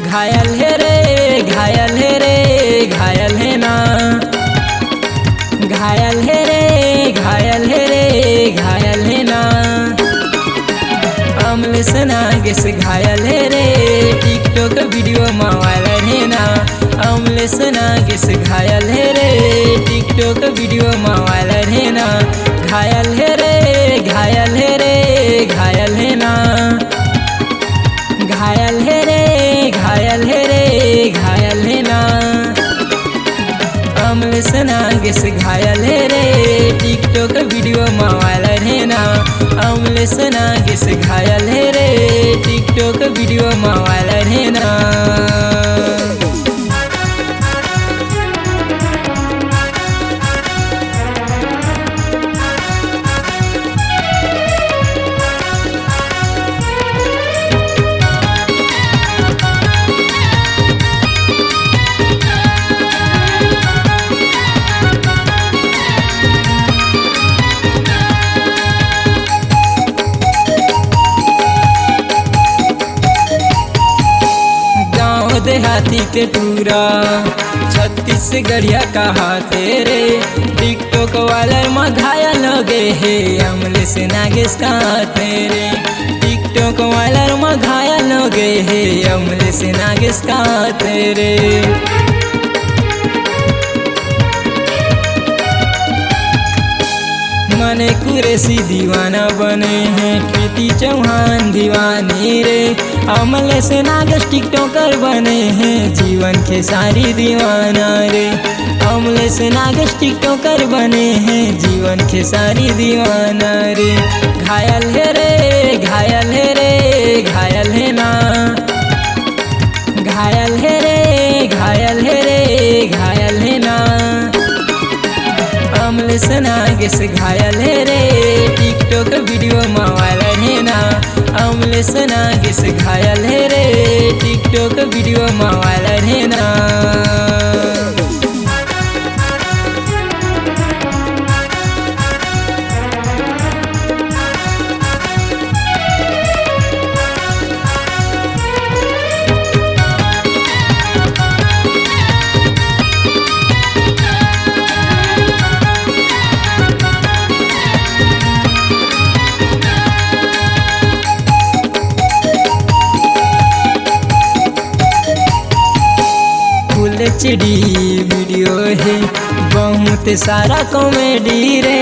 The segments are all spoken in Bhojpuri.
घायल है रे घायल है रे घायल है ना, घायल है रे घायल है रे घायल है ना। अमले सना गेस घायल है रे, टिकटॉक वीडियो में वायरल है ना। अमले सना गेस घायल है रे, टिकटॉक वीडियो में वायरल है ना। घायल है रे घायल है रे घायल है ना, घायल है रे घायल है रे घायल है ना। अमले सना गेस घायल है रे, टिकटॉक वीडियो में वायरल है ना। अमले सना गेस घायल है रे, टिकटॉक वीडियो में वायरल है ना। देहाती के टूरा छत्तीसगढ़िया कहा तेरे, टिकटॉक वाले में घायल हो गए है। अमले सना गेस कहा तेरे, टिकटॉक वाले में घायल हो गए है। अमले सना गेस कहा तेरे। मने कुरेसी दीवाना बने हैं, कृति चौहान दीवानी रे। अमले सना गेस टिकटॉकर बने हैं, जीवन के सारी दीवाना रे। अमले सना गेस टिकटॉकर बने हैं, जीवन के सारी दीवाना रे। घायल है रे घायल है रे घायल है ना, घायल है रे घायल है रे घायल है ना। अमले सना गेस घायल है रे, टिकटॉक वीडियो में वायरल है ना। अमले सना गेस घायल है रे, टिकटॉक वीडियो में वायरल है ना। HD वीडियो है, बहुत सारा कॉमेडी रे।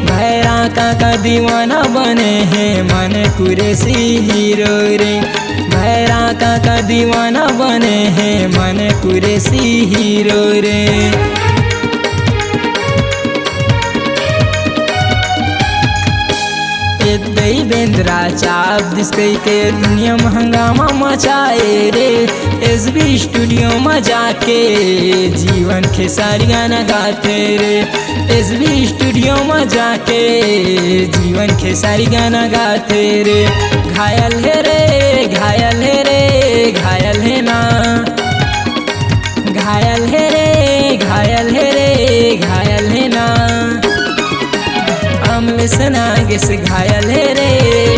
भैरा का दीवाना बने हैं, मन कुरेसी हीरो रे। भैरा का दीवाना बने हैं, मन कुरेसी हीरो रे। बेंद्रा चाप दिसके के दुनिया में हंगामा मचाए रे। SB स्टूडियो में जाके जीवन के सारी गाना गाते रे। SB स्टूडियो में जाके जीवन के सारी गाना गाते रे। घायल है रे घायल है रे घायल है ना, घायल है रे घायल है रे घायल है ना। अमले सना गेस घायल है रे,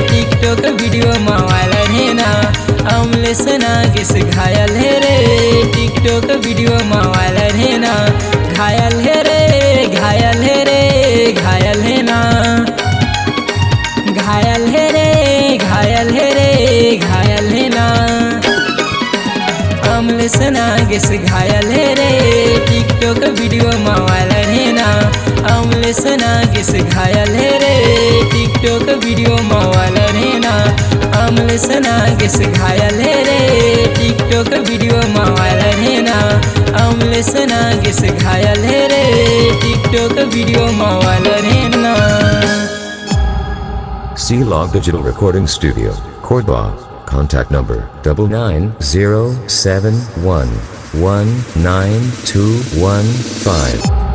टिकटॉक वीडियो में वायरल है ना। अमले सना गेस घायल है रे, टिकटॉक वीडियो में वायरल है ना। घायल है रे घायल है रे घायल है ना, घायल है रे घायल है रे घायल है ना। अमले सना गेस घायल है रे, टिकटॉक वीडियो में वायरल है ना। अमले सना गेस घायल है रे, टिकटॉक वीडियो में वायरल है ना। अमले सना गेस घायल है रे, टिकटॉक वीडियो में वायरल है ना। अमले सना गेस घायल है रे, टिकटॉक वीडियो में वायरल है ना। C-Log Digital Recording Studio, Cordoba. Contact number 99071192115.